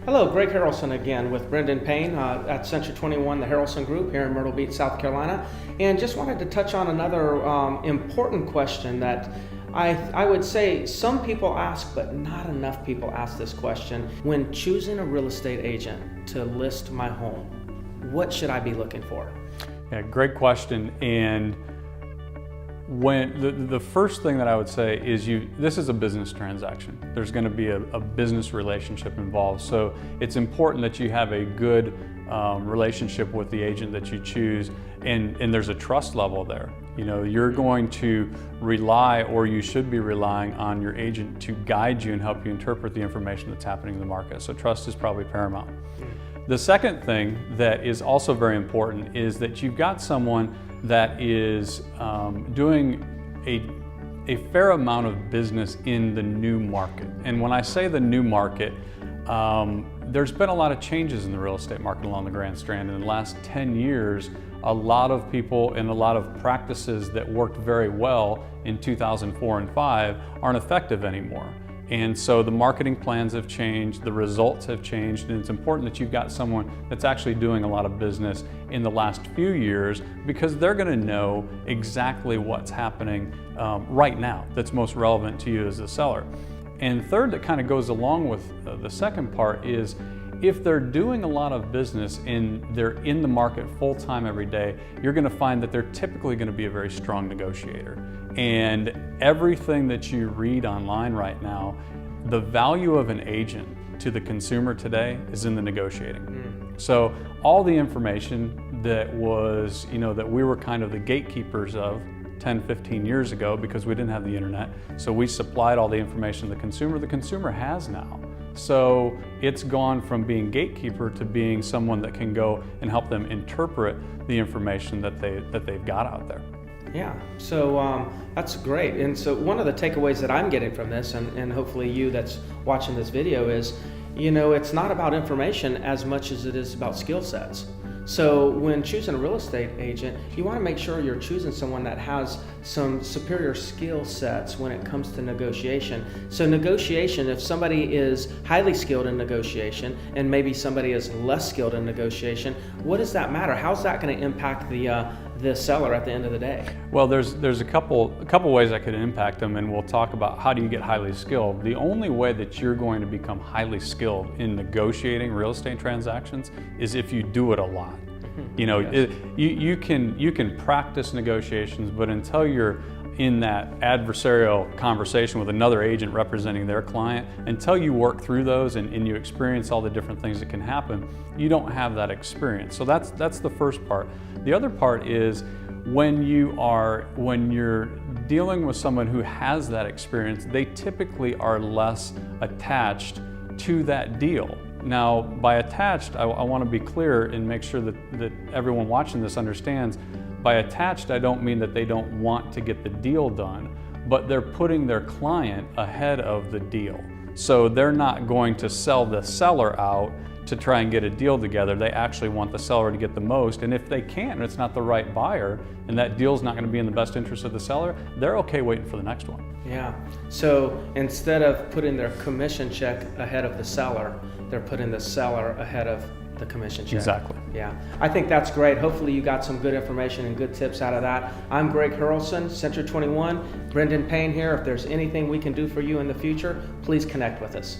Hello, Greg Harrelson again with Brendan Payne at Century 21, the Harrelson Group here in Myrtle Beach, South Carolina. And just wanted to touch on another important question that I would say some people ask, but not enough people ask this question. When choosing a real estate agent to list my home, what should I be looking for? Yeah, great question. And when the first thing that I would say is this is a business transaction. There's going to be a business relationship involved. So it's important that you have a good relationship with the agent that you choose, and there's a trust level there. You know, you're going to rely, or you should be relying on your agent to guide you and help you interpret the information that's happening in the market. So trust is probably paramount. The second thing that is also very important is that you've got someone that is doing a fair amount of business in the new market. And when I say the new market, there's been a lot of changes in the real estate market along the Grand Strand. In the last 10 years, a lot of people and a lot of practices that worked very well in 2004 and 5 aren't effective anymore. And so the marketing plans have changed, the results have changed, and it's important that you've got someone that's actually doing a lot of business in the last few years, because they're going to know exactly what's happening right now that's most relevant to you as a seller. And third, that kind of goes along with the second part, is if they're doing a lot of business and they're in the market full-time every day, you're going to find that they're typically going to be a very strong negotiator. And everything that you read online right now, the value of an agent to the consumer today is in the negotiating. So all the information that was, that we were kind of the gatekeepers of 10, 15 years ago, because we didn't have the internet, so we supplied all the information to the consumer has now. So it's gone from being gatekeeper to being someone that can go and help them interpret the information that they've got out there. Yeah, so that's great. And so one of the takeaways that I'm getting from this, and hopefully you that's watching this video, is, it's not about information as much as it is about skill sets. So when choosing a real estate agent, you want to make sure you're choosing someone that has some superior skill sets when it comes to negotiation. So negotiation, if somebody is highly skilled in negotiation and maybe somebody is less skilled in negotiation, what does that matter? How's that going to impact the seller at the end of the day? Well, there's a couple ways that could impact them, and we'll talk about how do you get highly skilled. The only way that you're going to become highly skilled in negotiating real estate transactions is if you do it a lot. Yes. You can practice negotiations, but until you're in that adversarial conversation with another agent representing their client, until you work through those and you experience all the different things that can happen, you don't have that experience. So that's the first part. The other part is when you're dealing with someone who has that experience, they typically are less attached to that deal. Now, by attached, I want to be clear and make sure that everyone watching this understands. By attached, I don't mean that they don't want to get the deal done, but they're putting their client ahead of the deal. So they're not going to sell the seller out to try and get a deal together. They actually want the seller to get the most, and if they can't, and it's not the right buyer, and that deal's not going to be in the best interest of the seller, they're okay waiting for the next one. Yeah, so instead of putting their commission check ahead of the seller, they're putting the seller ahead of the commission check. Exactly. Yeah, I think that's great. Hopefully you got some good information and good tips out of that. I'm Greg Harrelson, Century 21, Brendan Payne here. If there's anything we can do for you in the future, please connect with us.